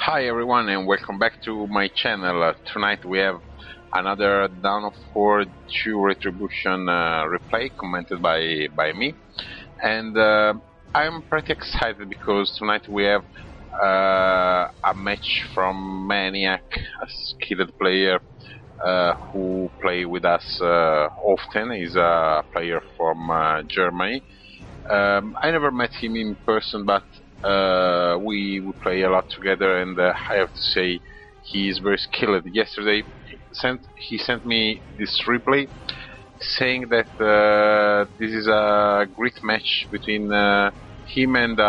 Hi everyone and welcome back to my channel. Tonight we have another Down2 Retribution replay commented by me, and I'm pretty excited because tonight we have a match from Maniac, a skilled player who play with us often. He's a player from Germany. I never met him in person, but we play a lot together, and I have to say he is very skilled. Yesterday he sent me this replay saying that this is a great match between him and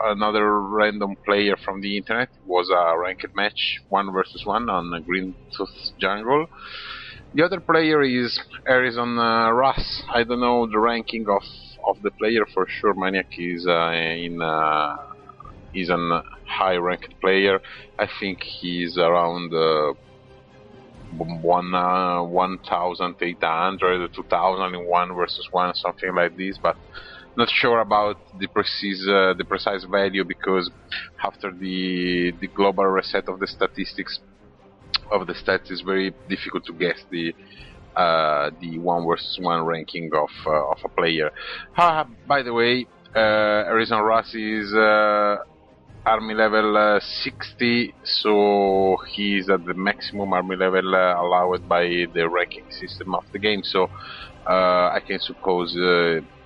another random player from the internet. It was a ranked match, 1 versus 1 on Green Tooth Jungle. The other player is Harrison Russ. I don't know the ranking of the player for sure. Maniac is is an high ranked player. I think he's around 1,800, 2,000 in 1 versus 1, something like this. But not sure about the precise value, because after the global reset of the statistics of the stats, is very difficult to guess the 1 versus 1 ranking of a player. By the way, Harrison Russ is army level 60, so he is at the maximum army level allowed by the ranking system of the game. So I can suppose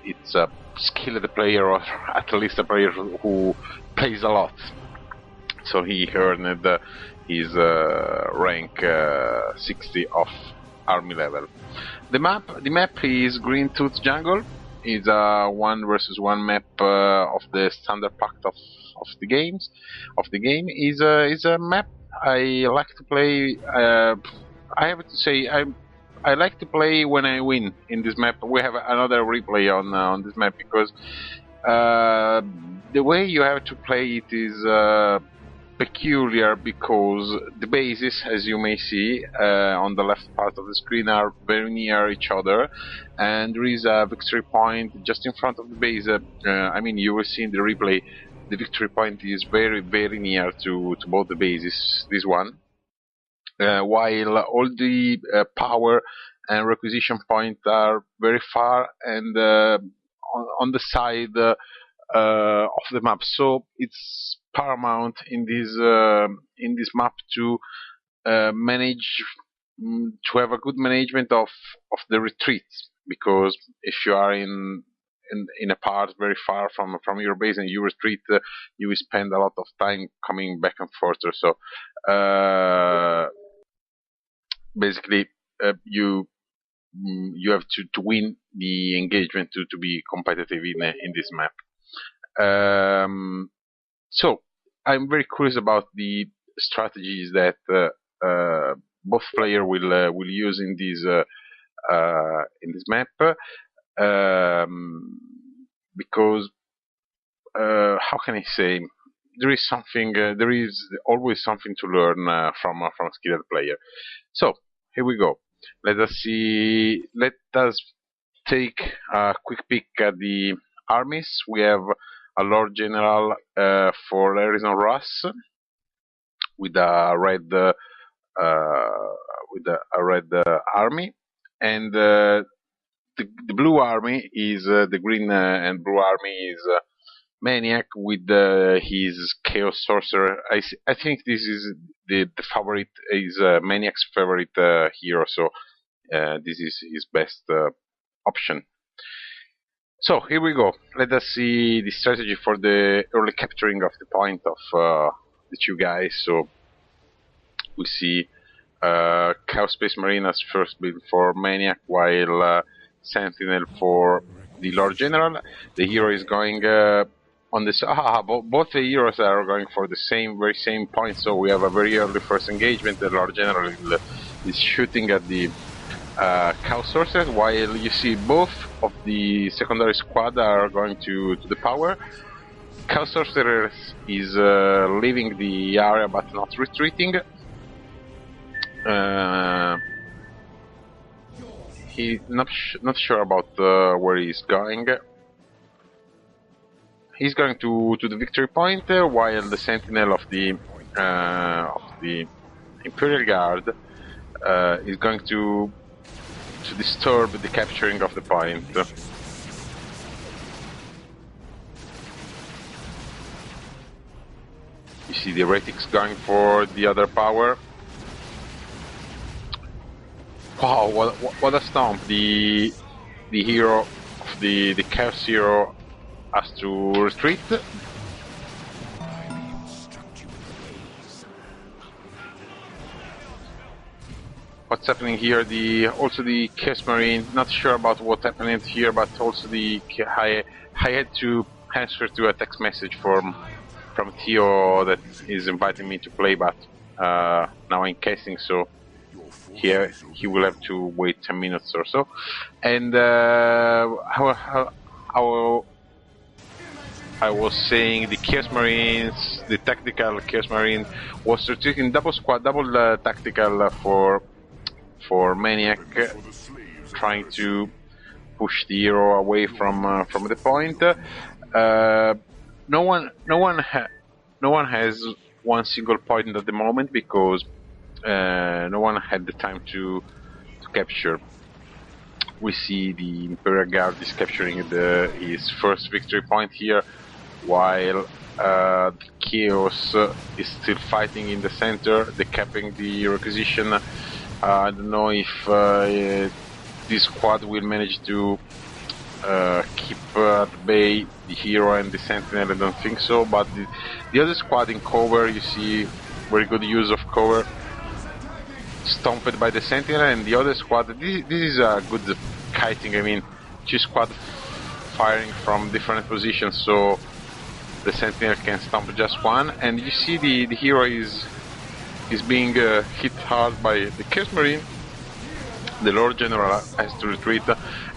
it's a skilled player, or at least a player who plays a lot. So he earned his rank 60 of army level. The map is Green Tooth Jungle. It's a 1 versus 1 map of the standard pack of the game. Is a map I like to play. I have to say I like to play when I win in this map. We have another replay on this map, because the way you have to play it is peculiar, because the bases, as you may see on the left part of the screen, are very near each other, and there is a victory point just in front of the base. I mean, you will see in the replay, the victory point is very near to both the bases, this one, while all the power and requisition points are very far and on the side of the map. So it's paramount in this map to manage to have a good management of the retreats, because if you are in a part very far from your base and you retreat, you will spend a lot of time coming back and forth. So basically you have to win the engagement to be competitive in this map. So I'm very curious about the strategies that both players will use in this map, because how can I say, there is something, there is always something to learn from a skilled player. So here we go. Let us see. Let us take a quick peek at the armies. We have a Lord General for Harrison Russ with a red army, and the blue army is the green and blue army is Maniac with his Chaos Sorcerer. I think this is the favorite, is Maniac's favorite hero, so this is his best option. So here we go. Let us see the strategy for the early capturing of the point of the two guys. So we see Chaos Space Marine as first build for Maniac, while Sentinel for the Lord General. The hero is going on this. Both the heroes are going for the very same point. So we have a very early first engagement. The Lord General is shooting at the Chaos Sorcerer, while you see both of the secondary squad are going to the power. Chaos Sorcerer is leaving the area but not retreating. He's not sure about where he's going. He's going to the victory point, while the Sentinel of the of the Imperial Guard is going to disturb the capturing of the point. You see the heretics going for the other power. Wow, what a stomp! The hero of the Chaos hero has to retreat. What's happening here? Also the Chaos Marine. Not sure about what's happening here, but also I had to answer to a text message from Theo that is inviting me to play, but now I'm casing, so here he will have to wait 10 minutes or so. And I was saying the Chaos Marines, the tactical Chaos Marine was retreating double tactical for Maniac, trying to push the hero away from the point. No one has one single point at the moment because no one had the time to capture. We see the Imperial Guard is capturing his first victory point here, while the Chaos is still fighting in the center, decapping the requisition. I don't know if this squad will manage to keep at bay the hero and the sentinel. I don't think so, but the other squad in cover, you see very good use of cover, stomped by the sentinel, and the other squad, this is a good kiting. I mean, two squad firing from different positions, so the sentinel can stomp just one, and you see the hero is being hit hard by the Chaos Marine. The Lord General has to retreat,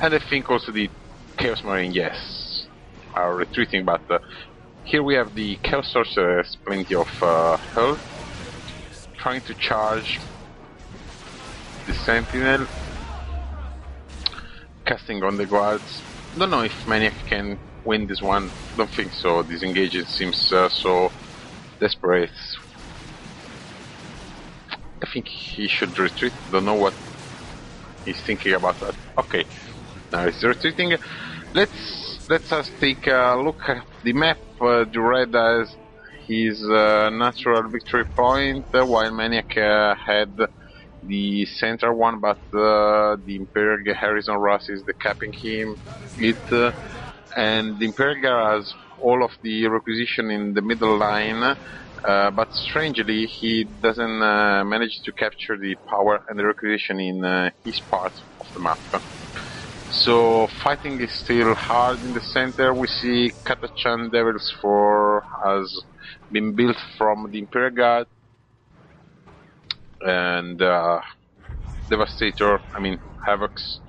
and I think also the Chaos Marine, yes, are retreating, but here we have the Chaos Sorcerer has plenty of health, trying to charge the Sentinel, casting on the guards. Don't know if Maniac can win this one, don't think so. Disengaging seems so desperate. I think he should retreat, don't know what he's thinking about that. Okay, now he's retreating. Let's us take a look at the map. The red has his natural victory point, while Maniac had the center one, but the Imperial Harrison Russ is decapping it, and the Imperial Guard has all of the requisition in the middle line, but strangely he doesn't manage to capture the power and the requisition in his part of the map. So fighting is still hard in the center. We see Katachan Devils 4 has been built from the Imperial Guard, and Devastator, I mean Havocs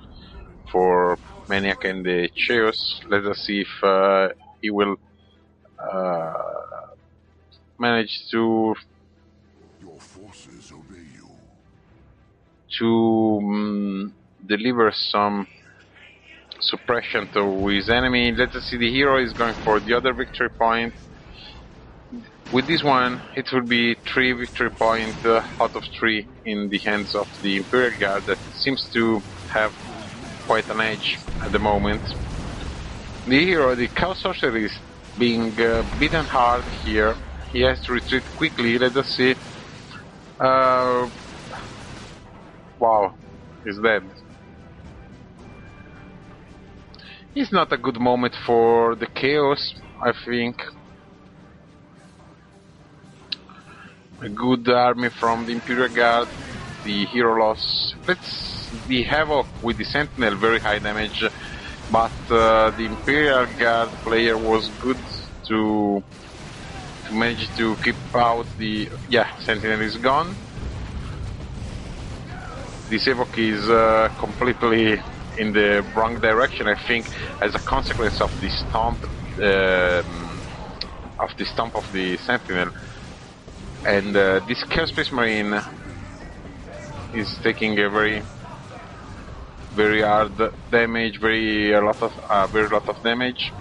for Maniac and the Chaos. Let us see if he will manage to deliver some suppression to his enemy. Let us see, the hero is going for the other victory point. With this one, it will be 3 victory points out of 3 in the hands of the Imperial Guard that seems to have quite an edge at the moment. The hero, the Chaos Sorcerer, is being beaten hard here. He has to retreat quickly. Let us see. Wow, he's dead. It's not a good moment for the Chaos, I think. A good army from the Imperial Guard. The hero loss. The Havoc with the Sentinel, very high damage, but the Imperial Guard player was good to manage to keep out the... yeah, Sentinel is gone. This Evoke is completely in the wrong direction, I think, as a consequence of the stomp of the Sentinel. And this Chaos Space Marine is taking a very hard damage, very lot of damage.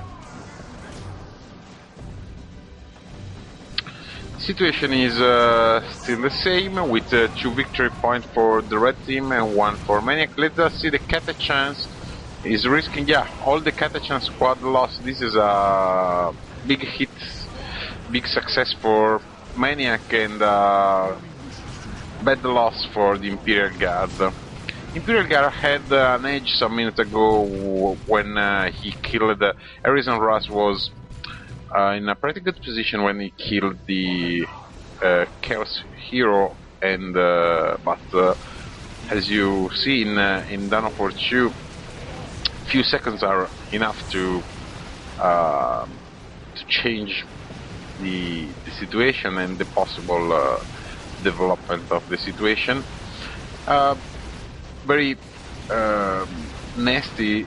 This situation is still the same, with 2 victory points for the red team and 1 for Maniac. Let us see the Catachans is risking, yeah, all the Catachan squad lost. This is a big hit, big success for Maniac, and bad loss for the Imperial Guard. Imperial Guard had an edge some minutes ago when he killed Harrison Russ. Was in a pretty good position when he killed the Chaos Hero, and but as you see in Dow2, few seconds are enough to change the situation and the possible development of the situation. Very nasty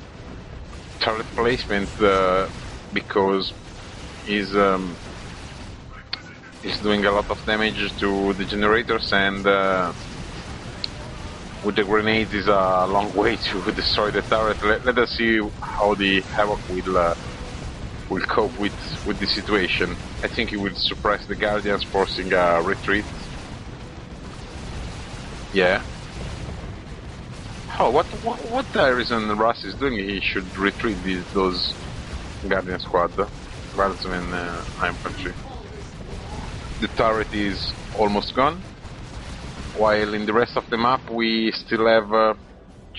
turret placement because he's doing a lot of damage to the generators, and with the grenades is a long way to destroy the turret. Let us see how the Havoc will cope with the situation. I think he will suppress the Guardians, forcing a retreat. Yeah. Oh, what Harrison Russ is doing? He should retreat those Guardian squad rather than infantry. The turret is almost gone, while in the rest of the map we still have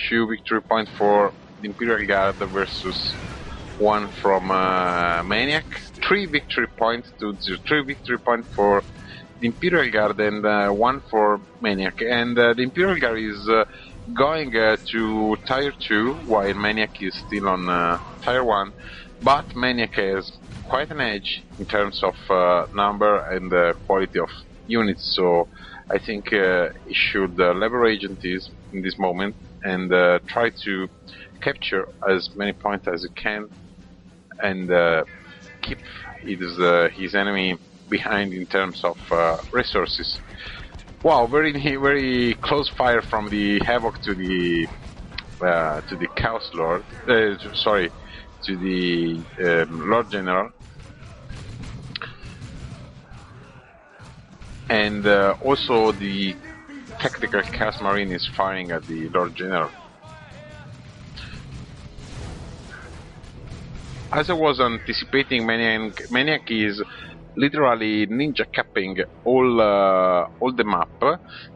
2 victory points for the Imperial Guard versus 1 from Maniac. 3 victory points to 3 victory points for the Imperial Guard and 1 for Maniac. And the Imperial Guard is going to tier 2, while Maniac is still on tier 1, but Maniac has quite an edge in terms of number and quality of units, so I think he should leverage in this moment and try to capture as many points as he can and keep his enemy behind in terms of resources. Wow, very close fire from the Havoc to the Chaos Lord. Sorry, to the Lord General, and also the tactical Chaos Marine is firing at the Lord General. As I was anticipating, Maniac is literally ninja capping all the map.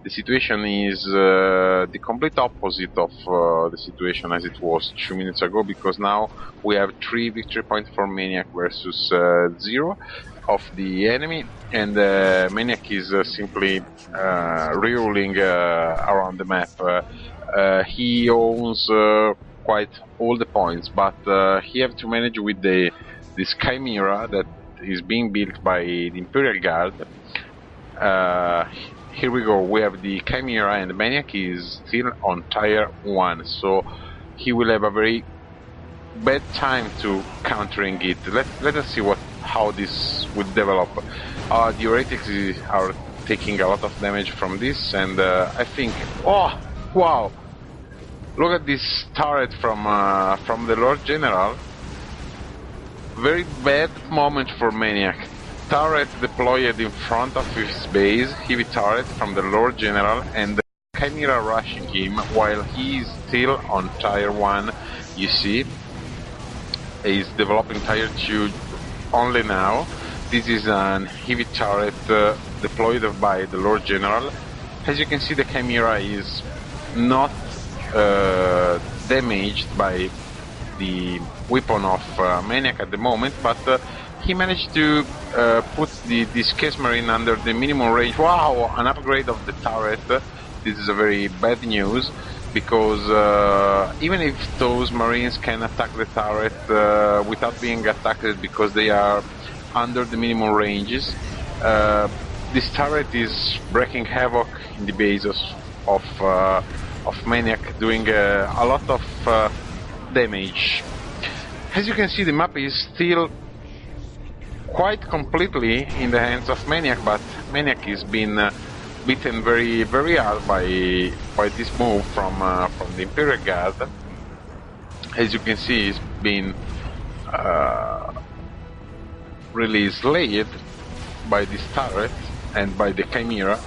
The situation is the complete opposite of the situation as it was 2 minutes ago, because now we have 3 victory points for Maniac versus 0 of the enemy, and Maniac is simply reruling around the map. He owns quite all the points, but he have to manage with this Chimera that is being built by the Imperial Guard. Here we go, we have the Chimera, and Maniac is still on tier 1, so he will have a very bad time to countering it. Let us see how this would develop. The heretics are taking a lot of damage from this, and I think, oh wow, look at this turret from the Lord General. Very bad moment for Maniac. Turret deployed in front of his base, heavy turret from the Lord General, and the Chimera rushing him while he is still on tier 1. You see, he's developing tier 2 only now. This is an heavy turret deployed by the Lord General. As you can see, the Chimera is not damaged by the weapon of Maniac at the moment, but he managed to put this Chaos Marine under the minimum range. Wow, an upgrade of the turret. This is a very bad news, because even if those Marines can attack the turret without being attacked because they are under the minimum ranges, this turret is breaking havoc in the bases of Maniac, doing a lot of damage. As you can see, the map is still quite completely in the hands of Maniac, but Maniac is being beaten very hard by this move from the Imperial Guard. As you can see, he's been really slayed by this turret. and by the Chimera.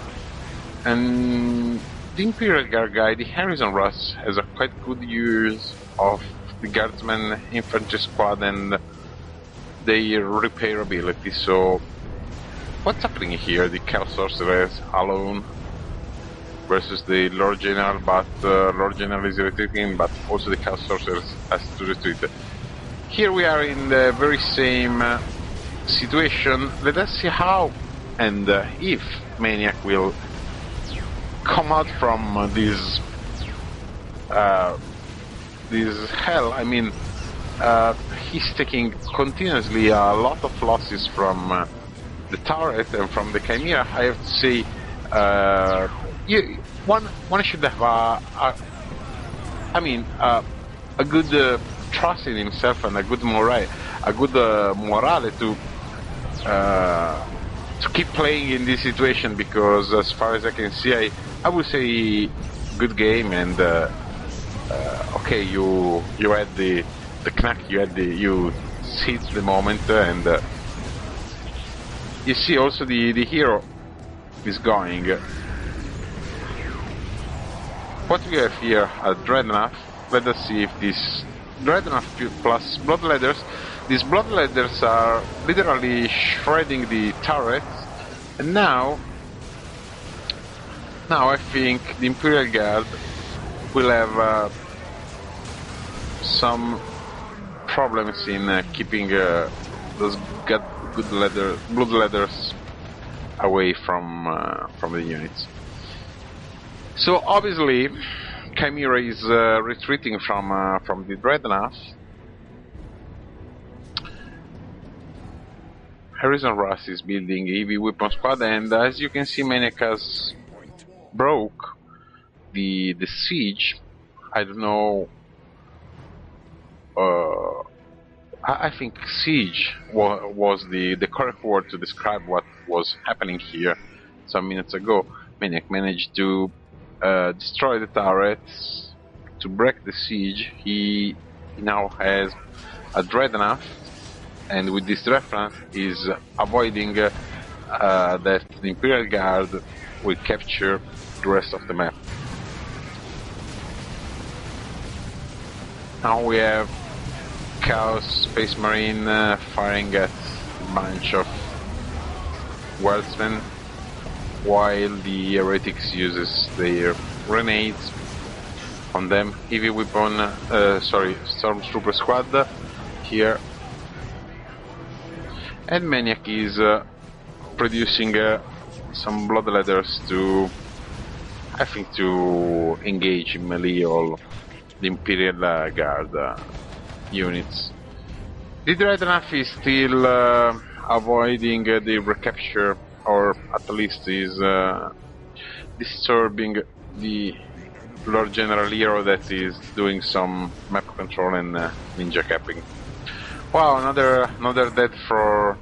And the Imperial Guard guy, the Harrison Russ, has a quite good use of the Guardsman infantry squad and their repair ability. So, what's happening here? The Chaos Sorcerer is alone versus the Lord General, but Lord General is retreating, but also the Chaos Sorcerer has to retreat. Here we are in the very same situation. Let us see how and if Maniac will come out from this hell. I mean, he's taking continuously a lot of losses from the turret and from the Chimera. I have to say, one should have a good trust in himself and a good morale to keep playing in this situation, because as far as I can see, I would say good game. And okay, you had the knack, you seized the moment, and you see also the hero is going. What we have here, a Dreadnought. Let us see if this Dreadnought plus Bloodletters. These Bloodletters are literally shredding the turrets, and now I think the Imperial Guard will have some problems in keeping those Bloodletters away from the units. So obviously, Chimera is retreating from the Dreadnought. Harrison Russ is building heavy weapon squad, and as you can see, Maniac has broke the siege. I don't know. I think siege was the correct word to describe what was happening here some minutes ago. Maniac managed to destroy the turrets to break the siege. He now has a Dreadnought, and with this Dreadnought is avoiding that the Imperial Guard will capture the rest of the map. Now we have Chaos Space Marine firing at a bunch of Guardsmen, while the Heretics uses their grenades on them. Heavy weapon, Stormtrooper squad here. And Maniac is producing some Bloodletters to, I think, to engage in melee all the Imperial Guard units. The Dreadnought is still avoiding the recapture, or at least is disturbing the Lord General hero that is doing some map control and ninja capping. Wow, another death for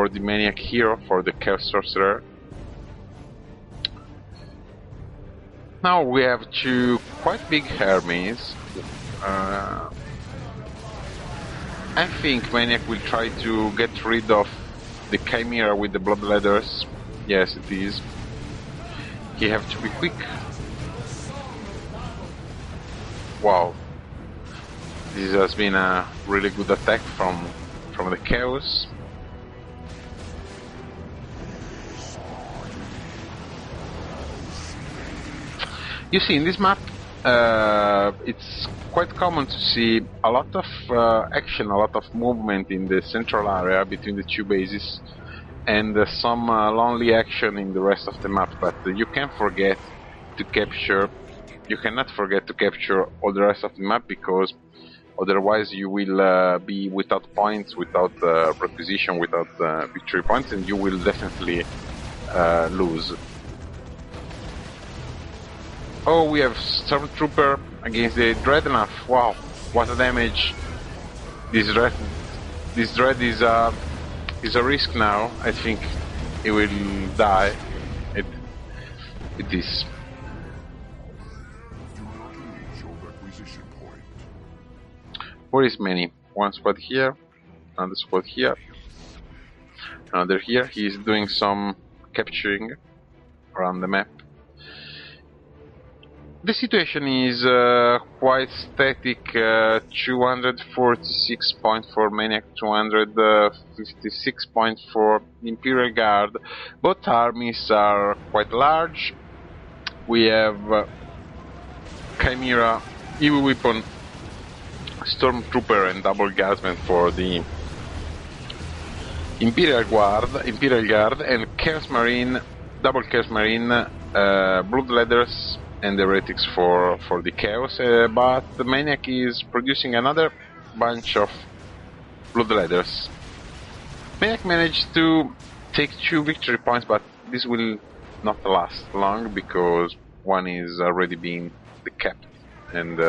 the Maniac hero, for the Chaos Sorcerer. Now we have two quite big armies. I think Maniac will try to get rid of the Chimera with the Bloodletters. Yes, it is. He have to be quick. Wow. This has been a really good attack from the Chaos. You see, in this map, it's quite common to see a lot of action, a lot of movement in the central area between the two bases, and some lonely action in the rest of the map. But you cannot forget to capture all the rest of the map, because otherwise you will be without points, without requisition, without victory points, and you will definitely lose. Oh, we have Stormtrooper against the Dreadnought. Wow, what a damage! This Dread is a risk now. I think he will die. It is. Where is Manny? One squad here, another squad here, another here. He is doing some capturing around the map. The situation is quite static. 246 points for Maniac, 256 points for Imperial Guard. Both armies are quite large. We have Chimera, Evil Weapon, Stormtrooper and Double Guardsman for the Imperial Guard, and Chaos Marine, Double Chaos Marine, Bloodletters and Heretics for the Chaos, but the Maniac is producing another bunch of Bloodletters. Maniac managed to take 2 victory points, but this will not last long because one is already being decapped, and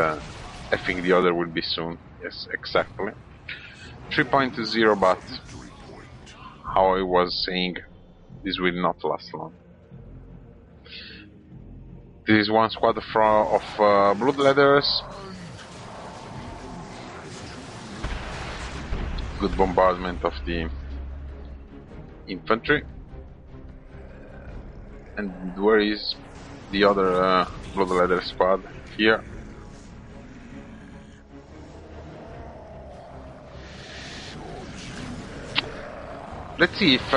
I think the other will be soon. Yes, exactly. 3.0, but how I was saying, this will not last long. This is one squad of Bloodletters. Good bombardment of the infantry. And where is the other Bloodletter squad? Here. Let's see if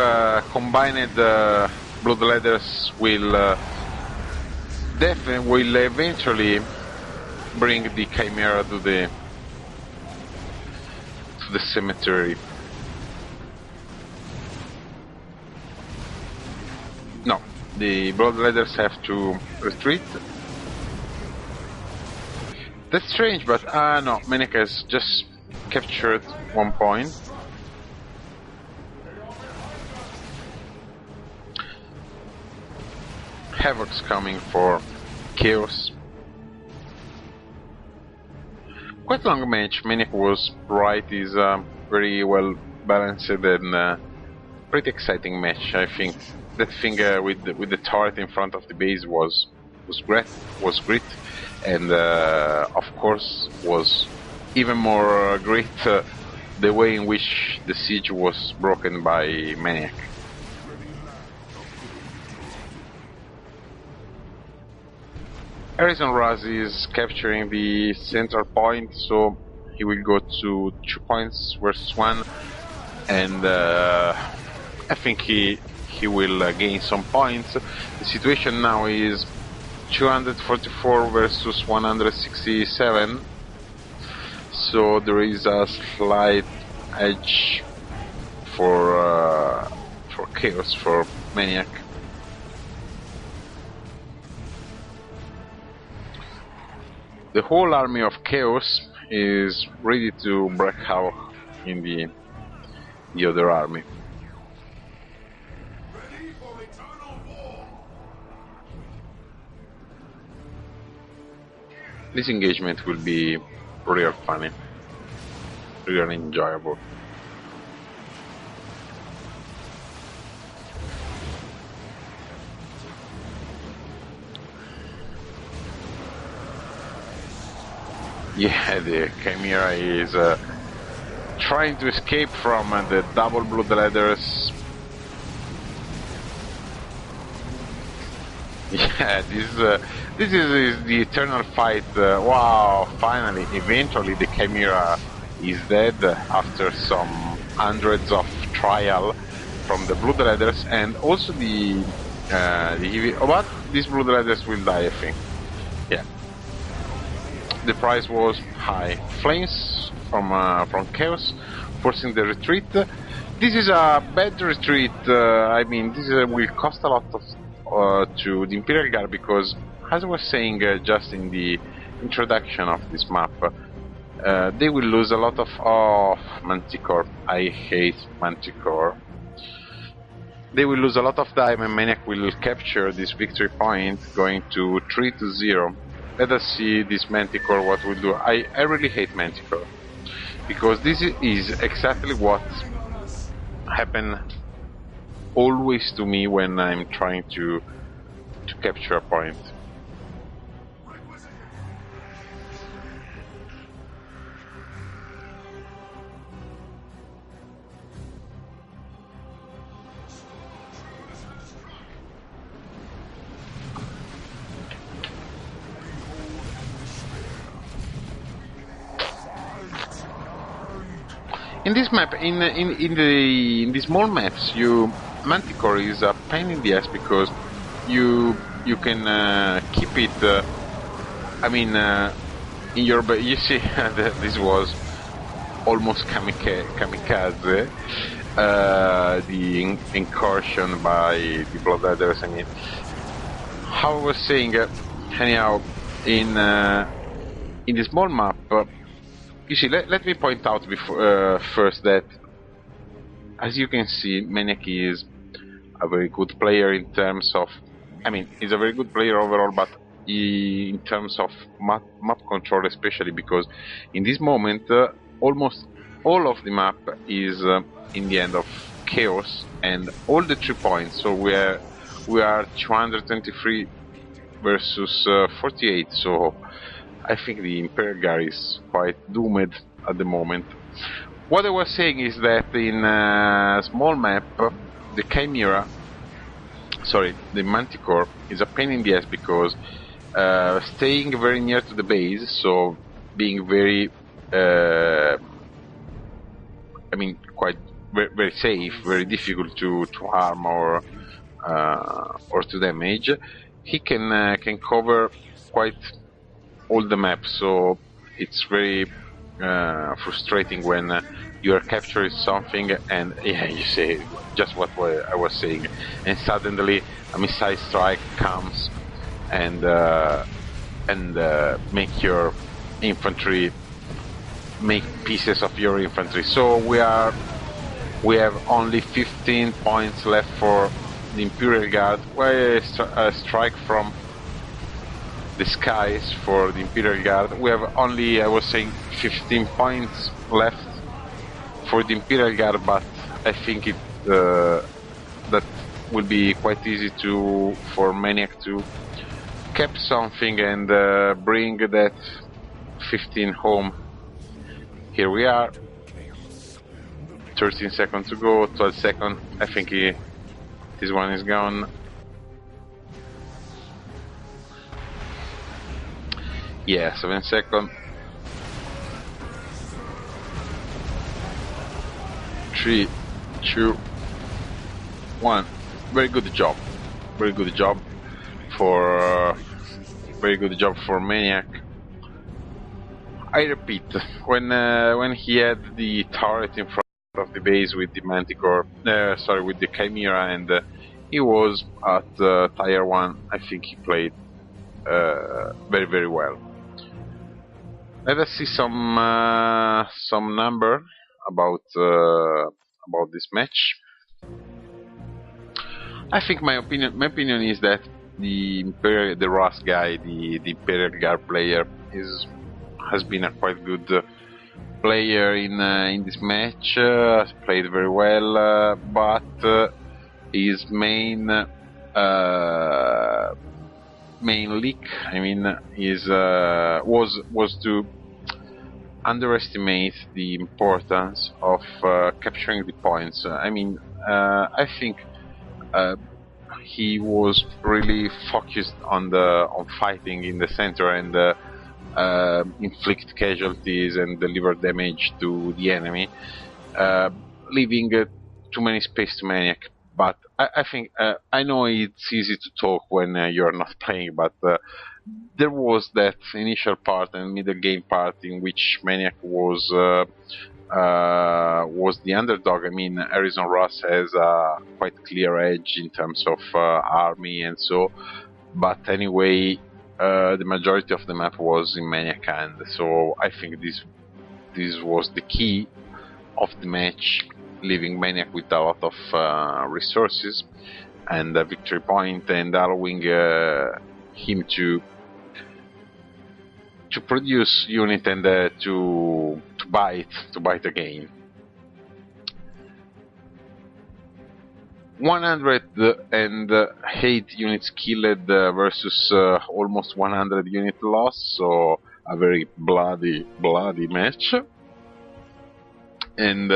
combined Bloodletters will eventually bring the Chimera to the cemetery. No, the Bloodletters have to retreat. That's strange, but no, Maniac has just captured 1 point. Havoc's coming for Chaos. Quite long match. Maniac was right. Is very well balanced and pretty exciting match. I think that thing with the turret in front of the base was great, and of course was even more great the way in which the siege was broken by Maniac. Harrison Russ is capturing the central point, so he will go to 2 points versus 1, and I think he will gain some points. The situation now is 244 versus 167, so there is a slight edge for Chaos, for Maniac. The whole army of Chaos is ready to break havoc in the other army. This engagement will be real funny, real enjoyable. Yeah, the Chimera is trying to escape from the double Bloodletters. Yeah, this is the eternal fight. Wow, finally, eventually the Chimera is dead after some hundreds of trial from the Bloodletters, and also the but these Bloodletters will die, I think. Yeah. The price was high. Flames from Chaos, forcing the retreat. This is a bad retreat. I mean, this will cost a lot of to the Imperial Guard, because, as I was saying just in the introduction of this map, they will lose a lot of Manticore. I hate Manticore. They will lose a lot of time, and Maniac will capture this victory point, going to 3-0. Let us see this Manticore what will do. I really hate Manticore, because this is exactly what happened always to me when I'm trying to capture a point. In this map, in the small maps, Manticore is a pain in the ass because you can keep it. In your you see this was almost kamikaze. The incursion by the Bloodletters. I mean, how I was saying, anyhow, in the small map. You see, let me point out before first that, as you can see, Maniac is a very good player in terms of, he's a very good player overall, but in terms of map control especially, because in this moment almost all of the map is in the end of Chaos, and all the 3 points, so we are 223 versus 48, so I think the Imperial Guard is quite doomed at the moment. What I was saying is that in a small map, the Chimera, the Manticore, is a pain in the ass because staying very near to the base, so being very, quite very safe, very difficult to harm or to damage, he can cover quite all the map, so it's very frustrating when you are capturing something and you say just what I was saying, and suddenly a missile strike comes and make your infantry, make pieces of your infantry. So we have only 15 points left for the Imperial Guard. Why a strike from the skies for the Imperial Guard? We have only, I was saying, 15 points left for the Imperial Guard, but I think that will be quite easy for Maniac to cap something and bring that 15 home. Here we are, 13 seconds to go, 12 seconds, I think this one is gone. Yeah, 7 seconds. 3, 2, 1. Very good job. Very good job for Maniac. I repeat, when he had the turret in front of the base with the Manticore, with the Chimera, and he was at tier 1, I think he played very, very well. Let us see some number about this match. I think my opinion is that the Russ guy, the Imperial Guard player, has been a quite good player in this match. Has played very well, but his main leak, was to underestimate the importance of capturing the points. I think he was really focused on fighting in the center and inflict casualties and deliver damage to the enemy, leaving too many space to Maniac. But I think I know it's easy to talk when you're not playing, but there was that initial part and middle game part in which Maniac was the underdog. Harrison Russ has a quite clear edge in terms of army and so, but anyway, the majority of the map was in Maniac hand, so I think this was the key of the match, leaving Maniac with a lot of resources and a victory point, and allowing him to produce unit and to bite again. 108 units killed versus almost 100 unit lost, so a very bloody match, and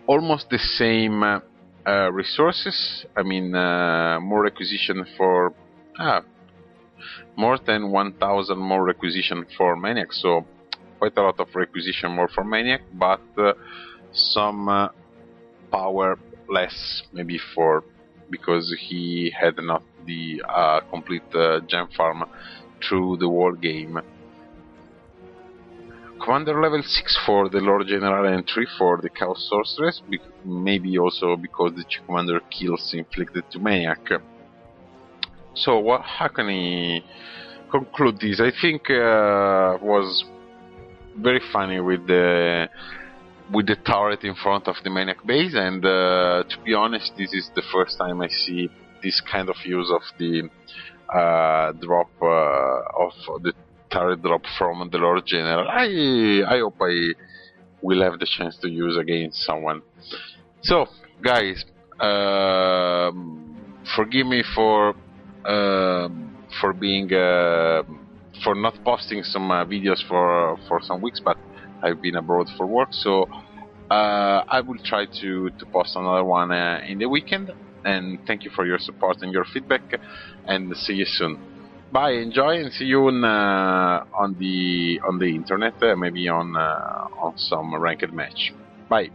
almost the same resources. More requisition for more than 1,000 more requisition for Maniac, so quite a lot of requisition more for Maniac, but some power less, maybe because he had not the complete gem farm through the whole game. Commander level 6 for the Lord General and 3 for the Chaos Sorcerer, maybe also because the Chief Commander kills inflicted to Maniac. So how can I conclude this? I think was very funny with the turret in front of the Maniac base, and to be honest, this is the first time I see this kind of use of the drop of the turret drop from the Lord General. I hope I will have the chance to use against someone. So, guys, forgive me for being for not posting some videos for some weeks, but I've been abroad for work, so I will try to post another one in the weekend. And thank you for your support and your feedback, and see you soon. Bye, enjoy, and see you on the internet, maybe on some ranked match. Bye.